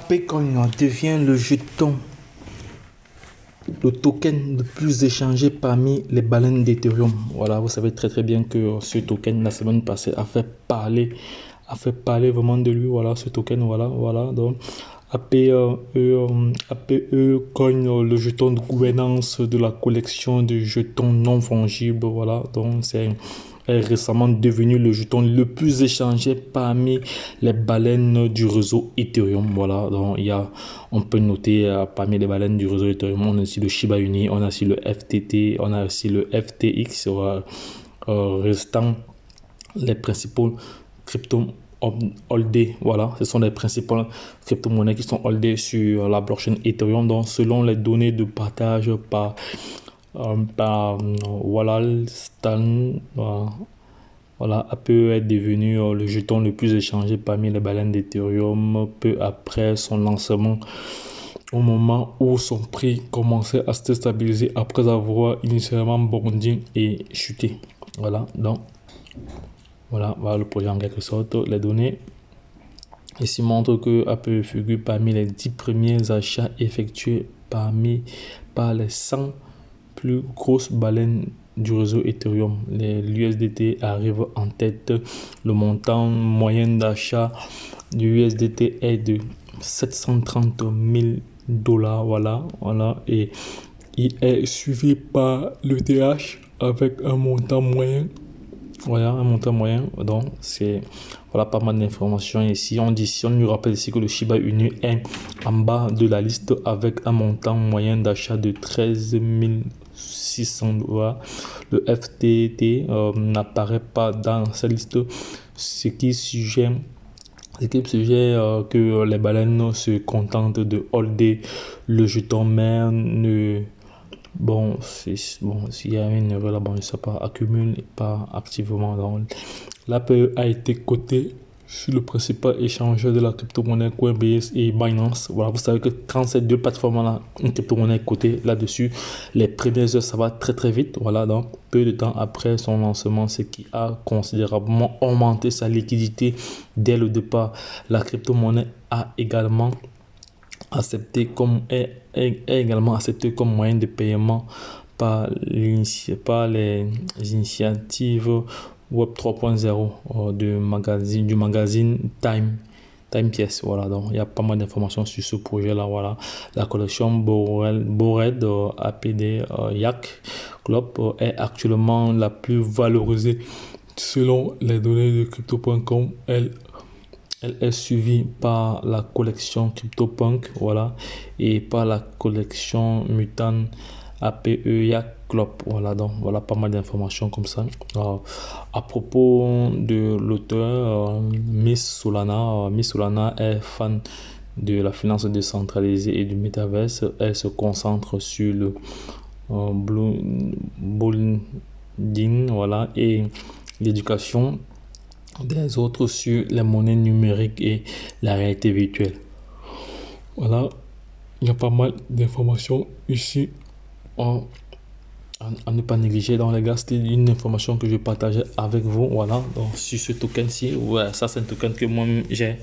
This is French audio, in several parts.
ApeCoin devient le jeton, le token le plus échangé parmi les baleines d'Ethereum. Voilà, vous savez très bien que ce token la semaine passée a fait parler vraiment de lui. Voilà, ce token, voilà. Donc APE Coin, le jeton de gouvernance de la collection de jetons non fongibles. Voilà, donc c'est récemment devenu le jeton le plus échangé parmi les baleines du réseau Ethereum. Voilà, donc on peut noter parmi les baleines du réseau Ethereum, on a aussi le Shiba Inu, on a aussi le FTT, on a aussi le FTX, restant les principaux crypto holdés. Voilà, ce sont les principales crypto-monnaies qui sont holdées sur la blockchain Ethereum. Donc selon les données de partage par Stan, voilà, APE est devenu le jeton le plus échangé parmi les baleines d'Ethereum peu après son lancement, au moment où son prix commençait à se stabiliser après avoir initialement bondi et chuté. Voilà, donc voilà le projet en quelque sorte. Les données ici montrent que APE figure parmi les 10 premiers achats effectués par les 100 plus grosses baleines du réseau Ethereum. L'USDT arrive en tête. Le montant moyen d'achat du USDT est de 730 000 $. Voilà. Et il est suivi par l'ETH avec un montant moyen. Voilà, un montant moyen. Donc, c'est pas mal d'informations ici. On nous rappelle ici que le Shiba Inu est en bas de la liste avec un montant moyen d'achat de 13 600 $. Le FTT n'apparaît pas dans cette liste, ce qui suggère que les baleines se contentent de holder le jeton, mais s'il y a une erreur là, je ne sais pas, accumule pas activement. Donc, l'APE a été coté sur le principal échangeur de la crypto-monnaie Coinbase et Binance. Voilà, vous savez que quand ces deux plateformes-là, une crypto-monnaie est cotée là-dessus, les premières heures, ça va très vite. Voilà, donc peu de temps après son lancement, ce qui a considérablement augmenté sa liquidité dès le départ. La crypto-monnaie a également également accepté comme moyen de paiement par les initiatives Web 3.0 du magazine Time Pièce. Voilà, donc il y a pas mal d'informations sur ce projet là. Voilà, la collection Bored APD Yak Club est actuellement la plus valorisée selon les données de crypto.com. Elle est suivie par la collection CryptoPunk, voilà, et par la collection Mutant APE Yak Club. Voilà, donc voilà pas mal d'informations comme ça. À propos de l'auteur, Miss Solana est fan de la finance décentralisée et du metaverse. Elle se concentre sur le building, voilà, et l'éducation des autres sur les monnaies numériques et la réalité virtuelle. Voilà, il y a pas mal d'informations ici à ne pas négliger. Donc les gars, c'était une information que je partageais avec vous. Voilà, donc sur ce token-ci, ouais, ça c'est un token que moi j'ai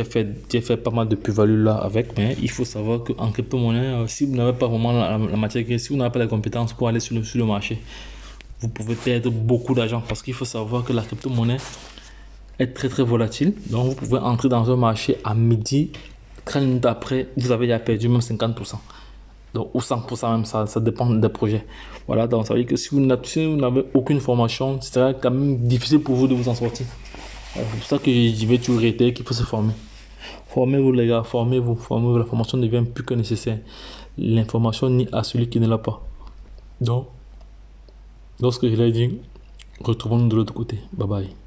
fait pas mal de plus-value là avec, mais il faut savoir qu'en crypto-monnaie, si vous n'avez pas vraiment la matière, si vous n'avez pas les compétences pour aller sur le marché, vous pouvez perdre beaucoup d'argent, parce qu'il faut savoir que la crypto-monnaie est très volatile. Donc vous pouvez entrer dans un marché à midi, 30 minutes après, vous avez déjà perdu même 50%. Donc, ou 100% même, ça dépend des projets. Voilà, donc ça veut dire que si vous n'avez aucune formation, c'est quand même difficile pour vous de vous en sortir. C'est pour ça que je vais toujours réitérer qu'il faut se former. Formez-vous les gars, formez-vous. La formation devient plus que nécessaire. L'information nie à celui qui ne l'a pas. Donc, lorsque je l'ai dit, retrouvons-nous de l'autre côté. Bye bye.